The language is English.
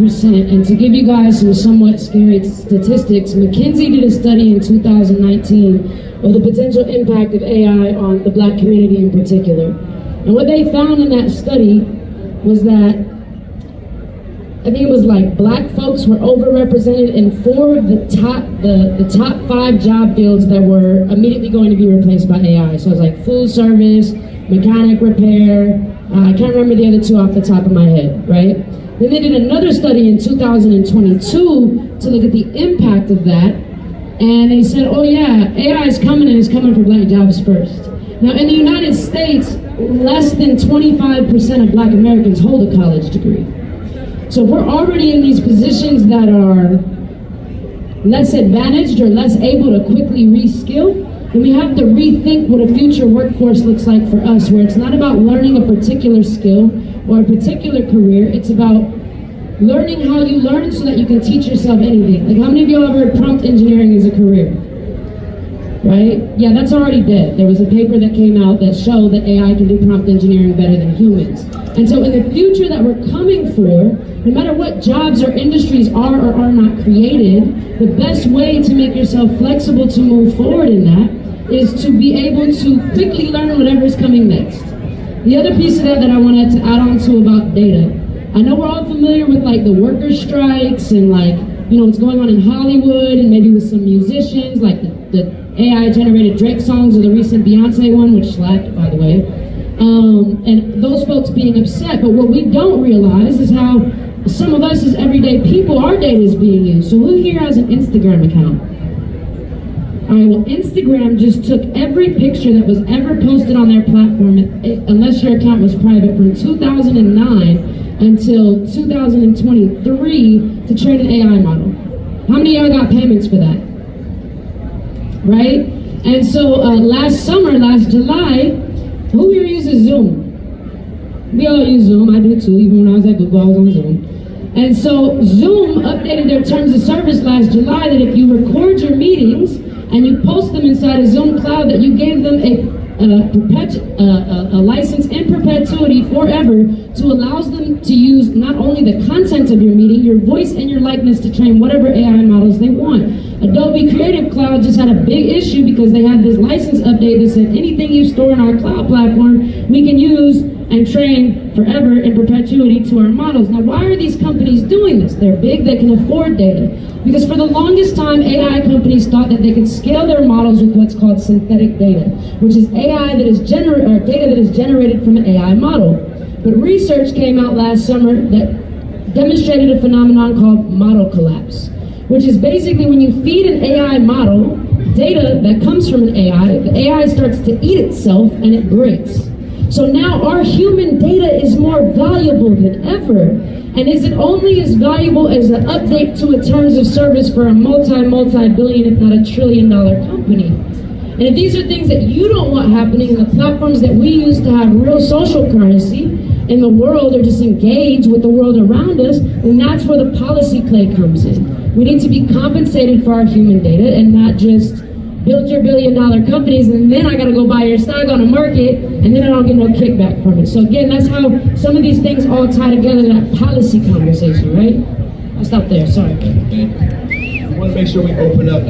And to give you guys some somewhat scary statistics, McKinsey did a study in 2019 of the potential impact of AI on the Black community in particular. And what they found in that study was that, I think it was like Black folks were overrepresented in 4 of the top 5 job fields that were immediately going to be replaced by AI. So it was like food service, mechanic repair, I can't remember the other 2 off the top of my head, right? Then they did another study in 2022 to look at the impact of that, and they said, oh yeah, AI is coming and it's coming for Black jobs first. Now in the United States, less than 25% of Black Americans hold a college degree. So if we're already in these positions that are less advantaged or less able to quickly reskill, then we have to rethink what a future workforce looks like for us, where it's not about learning a particular skill or a particular career, it's about learning how you learn so that you can teach yourself anything. Like, how many of you ever heard prompt engineering as a career? Right? Yeah, that's already dead. There was a paper that came out that showed that AI can do prompt engineering better than humans. And so in the future that we're coming for, no matter what jobs or industries are or are not created, the best way to make yourself flexible to move forward in that is to be able to quickly learn whatever is coming next. The other piece of that I wanted to add on to about data, I know we're all familiar with like the worker strikes and like, you know, what's going on in Hollywood and maybe with some musicians, like the AI generated Drake songs or the recent Beyonce one, which slapped, by the way, and those folks being upset. But what we don't realize is how some of us as everyday people, our data is being used. So who here has an Instagram account? All right, well, Instagram just took every picture that was ever posted on their platform, unless your account was private, from 2009 until 2023 to train an AI model. How many of y'all got payments for that? Right? And so last July, who here uses Zoom? We all use Zoom, I do too, even when I was at Google, I was on Zoom. And so Zoom updated their terms of service last July that if you record your meetings and you post them inside a Zoom cloud, that you gave them a license in perpetuity forever to allow them to use not only the content of your meeting, your voice and your likeness to train whatever AI models they want. Adobe Creative Cloud just had a big issue because they had this license update that said anything you store in our cloud platform, we can use and train forever in perpetuity to our models. Now, why are these companies doing this? They're big, they can afford data. Because for the longest time, AI companies thought that they could scale their models with what's called synthetic data, which is AI that is data that is generated from an AI model. But research came out last summer that demonstrated a phenomenon called model collapse, which is basically when you feed an AI model data that comes from an AI, the AI starts to eat itself and it breaks. So now our human data is more valuable than ever. And is it only as valuable as an update to a terms of service for a multi-billion, if not $1 trillion company? And if these are things that you don't want happening in the platforms that we use to have real social currency in the world, or just engage with the world around us, then that's where the policy play comes in. We need to be compensated for our human data and not just build your $1 billion companies and then I gotta go buy your stock on a market and then I don't get no kickback from it. So again, that's how some of these things all tie together in that policy conversation, right? I'll stop there, sorry. I want to make sure we open up